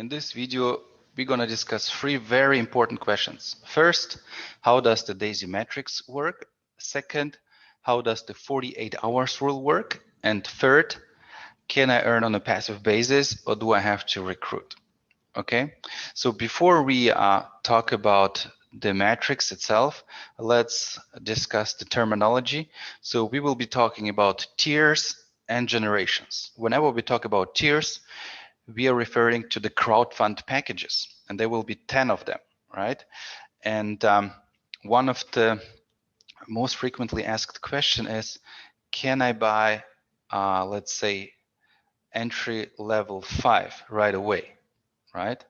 In this video, we're going to discuss three very important questions. First, how does the D.AI.SY Matrix work? Second, how does the 48 hours rule work? And third, can I earn on a passive basis or do I have to recruit? Okay, so before we talk about the matrix itself, let's discuss the terminology. So we will be talking about tiers and generations. Whenever we talk about tiers, we are referring to the crowdfund packages, and there will be 10 of them, right? And one of the most frequently asked question is, can I buy, let's say, entry level 5 right away, right?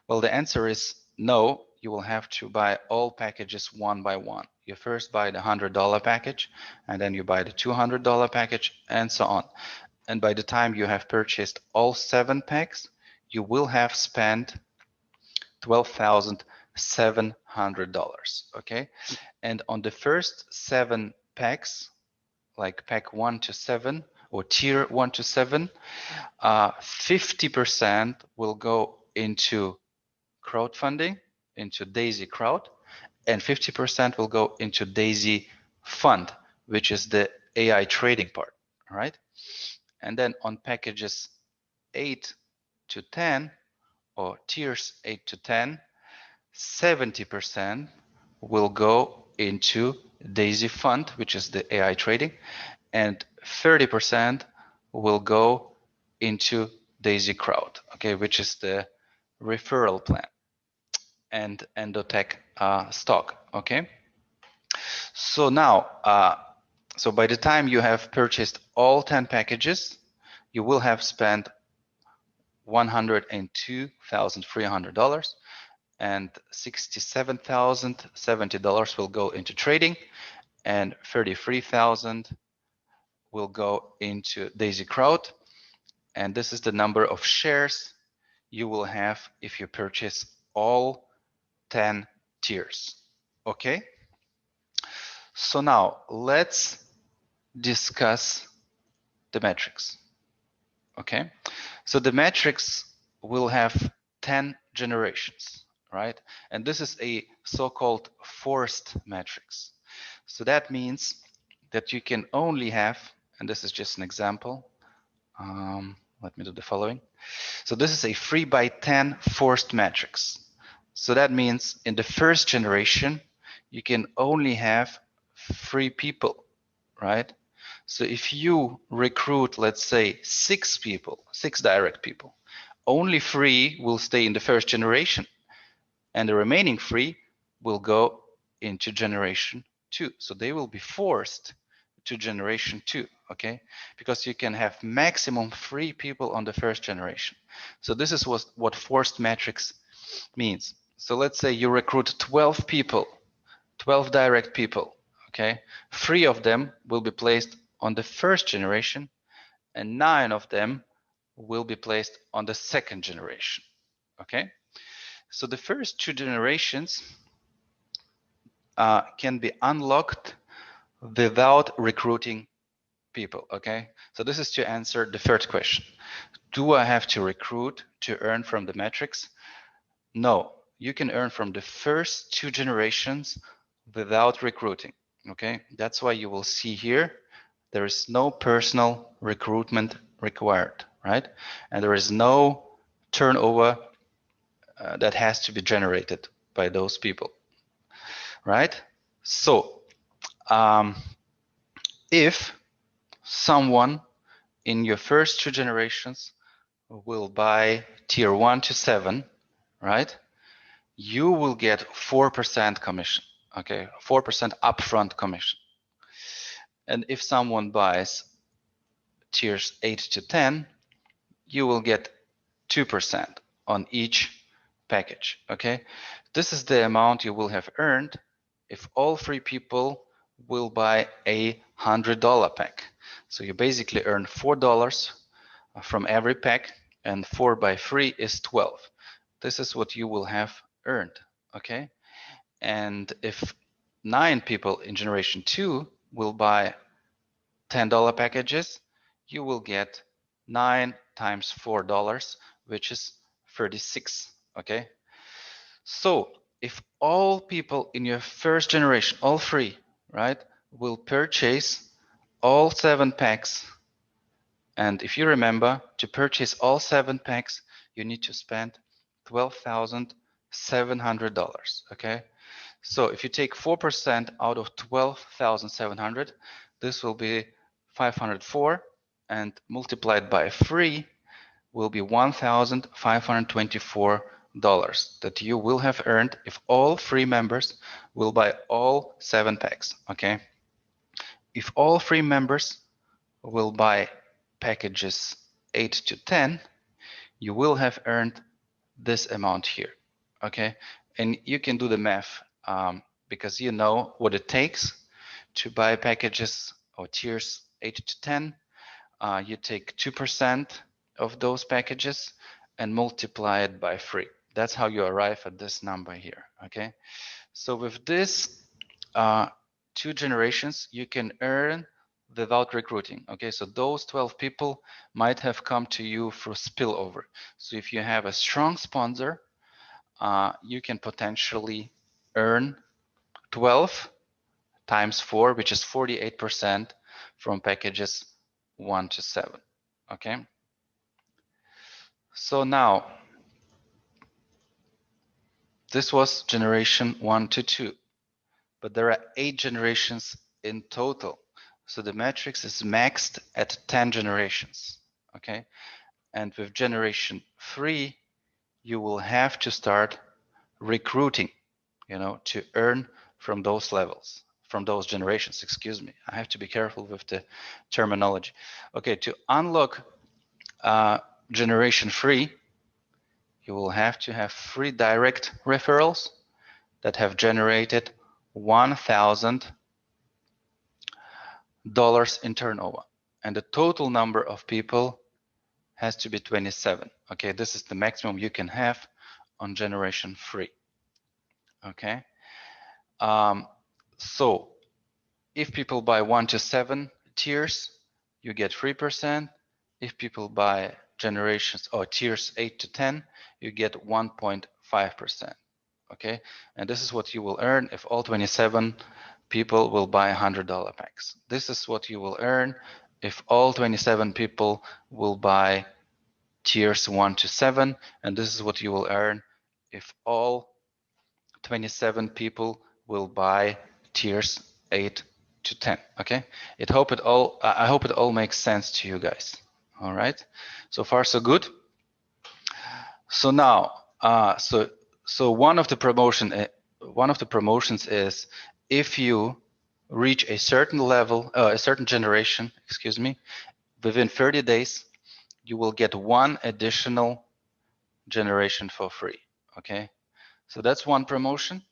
Well, the answer is no. You will have to buy all packages one by one. You first buy the $100 package, and then you buy the $200 package, and so on. And by the time you have purchased all 7 packs, you will have spent $12,700. Okay, and on the first 7 packs, like pack 1 to 7 or tier 1 to 7, 50% will go into crowdfunding, into D.AI.SY Crowd, and 50% will go into D.AI.SY Fund, which is the AI trading part. All right. And then on packages 8 to 10 or tiers 8 to 10, 70% will go into D.AI.SY Fund, which is the AI trading, and 30% will go into D.AI.SY Crowd, okay, which is the referral plan and Endotech stock, okay. So now, so by the time you have purchased all 10 packages, you will have spent $102,300, and $67,070 will go into trading, and $33,000 will go into D.AI.SY Crowd, and this is the number of shares you will have if you purchase all 10 tiers. Okay, so now let's discuss the matrix. Okay, so the matrix will have 10 generations, right? And this is a so-called forced matrix. So that means that you can only have, and this is just an example, let me do the following. So this is a 3x10 forced matrix. So that means in the first generation, you can only have 3 people, right? So if you recruit, let's say 6 people, 6 direct people, only 3 will stay in the first generation, and the remaining 3 will go into generation 2. So they will be forced to generation 2, okay? Because you can have maximum 3 people on the first generation. So this is what forced matrix means. So let's say you recruit 12 people, 12 direct people, okay? 3 of them will be placed on the first generation, and 9 of them will be placed on the second generation, okay? So the first 2 generations can be unlocked without recruiting people, okay? So this is to answer the third question. Do I have to recruit to earn from the matrix? No, you can earn from the first 2 generations without recruiting, okay? That's why you will see here, there is no personal recruitment required, right? And there is no turnover that has to be generated by those people, right? So, if someone in your first 2 generations will buy tier 1 to 7, right? You will get 4% commission, okay? 4% upfront commission. And if someone buys tiers 8 to 10, you will get 2% on each package, okay? This is the amount you will have earned if all 3 people will buy a $100 pack. So you basically earn $4 from every pack, and 4 by 3 is 12. This is what you will have earned, okay? And if 9 people in generation 2 will buy $10 packages, you will get 9 times $4, which is 36. Okay, so if all people in your first generation, all three, right, will purchase all 7 packs, and if you remember, to purchase all 7 packs, you need to spend $12,700. Okay, so if you take 4% out of 12,700, this will be 504, and multiplied by 3 will be $1,524 that you will have earned if all 3 members will buy all 7 packs. Okay, if all 3 members will buy packages 8 to 10, you will have earned this amount here. Okay, and you can do the math because you know what it takes to buy packages or tiers 8 to 10. You take 2% of those packages and multiply it by 3. That's how you arrive at this number here. Okay, so with this 2 generations, you can earn without recruiting. Okay, so those 12 people might have come to you through spillover. So if you have a strong sponsor, you can potentially earn 12 times 4, which is 48% from packages 1 to 7. Okay, so now this was generation 1 to 2, but there are 8 generations in total. So the matrix is maxed at 10 generations. Okay, and with generation 3, you will have to start recruiting, to earn from those levels, from those generations, excuse me. I have to be careful with the terminology. Okay, to unlock generation 3, you will have to have 3 direct referrals that have generated $1,000 in turnover. And the total number of people has to be 27. Okay, this is the maximum you can have on generation 3. Okay, so if people buy 1 to 7 tiers, you get 3%. If people buy generations or tiers 8 to 10, you get 1.5%. Okay, and this is what you will earn if all 27 people will buy $100 packs. This is what you will earn if all 27 people will buy tiers 1 to 7, and this is what you will earn if all 27 people will buy tiers 8 to 10. Okay, I hope it all makes sense to you guys. All right, so far so good. So now, so one of the promotions is if you reach a certain level, a certain generation, excuse me, within 30 days, you will get 1 additional generation for free. Okay, so that's one promotion.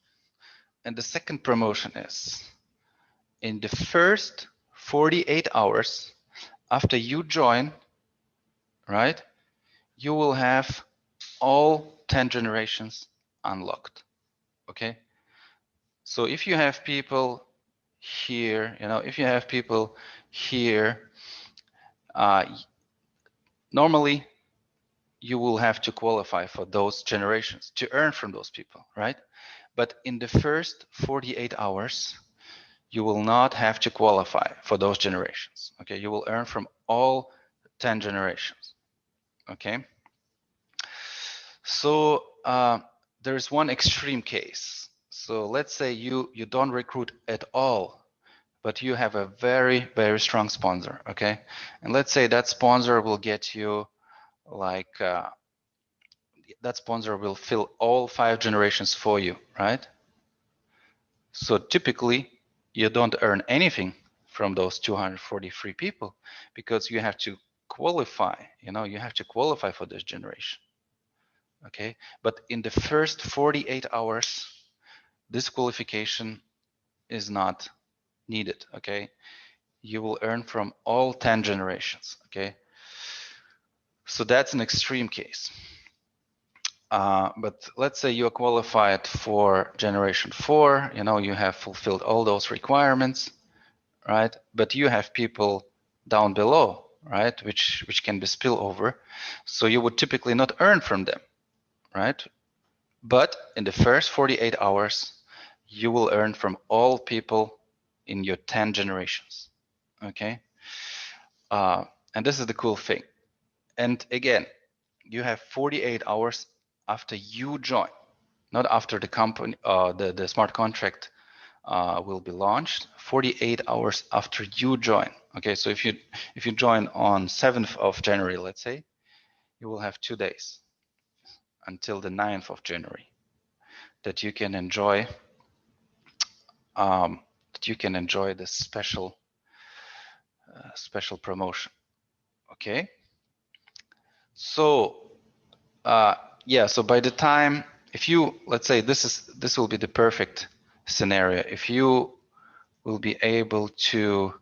And the second promotion is in the first 48 hours after you join, right, you will have all 10 generations unlocked. Okay, so if you have people here, if you have people here, normally you will have to qualify for those generations to earn from those people, right? But in the first 48 hours, you will not have to qualify for those generations. Okay, you will earn from all 10 generations. Okay, so there is one extreme case. So let's say you don't recruit at all, but you have a very, very strong sponsor. Okay, and let's say that sponsor will get you like that sponsor will fill all 5 generations for you, right? So typically you don't earn anything from those 243 people because you have to qualify, you have to qualify for this generation. Okay, but in the first 48 hours, this qualification is not needed. Okay, you will earn from all 10 generations. Okay, so that's an extreme case. But let's say you're qualified for generation 4, you have fulfilled all those requirements, right? But you have people down below, right, which can be spillover. So you would typically not earn from them. right? But in the first 48 hours, you will earn from all people in your 10 generations. Okay. And this is the cool thing. And again, you have 48 hours after you join, not after the company, the smart contract will be launched. 48 hours after you join. Okay, so if you join on 7th of January, let's say, you will have 2 days until the 9th of January that you can enjoy this special promotion. Okay, so yeah, so by the time, if you, let's say this will be the perfect scenario, if you will be able to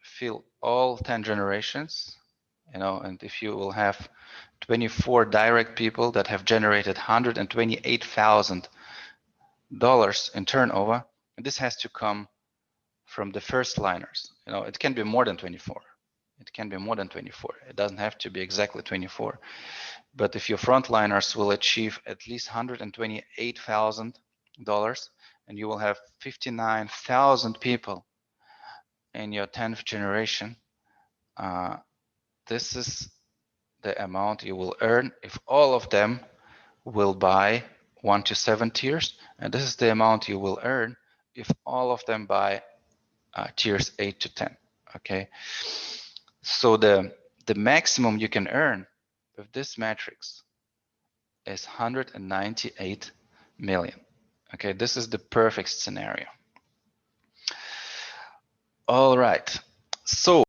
fill all 10 generations, and if you will have 24 direct people that have generated $128,000 in turnover, and this has to come from the first liners. It can be more than 24. It can be more than 24. It doesn't have to be exactly 24. But if your frontliners will achieve at least $128,000, and you will have 59,000 people in your 10th generation, this is the amount you will earn if all of them will buy 1 to 7 tiers, and this is the amount you will earn if all of them buy tiers 8 to 10. Okay, so the maximum you can earn with this matrix is 198 million. Okay, this is the perfect scenario. All right, so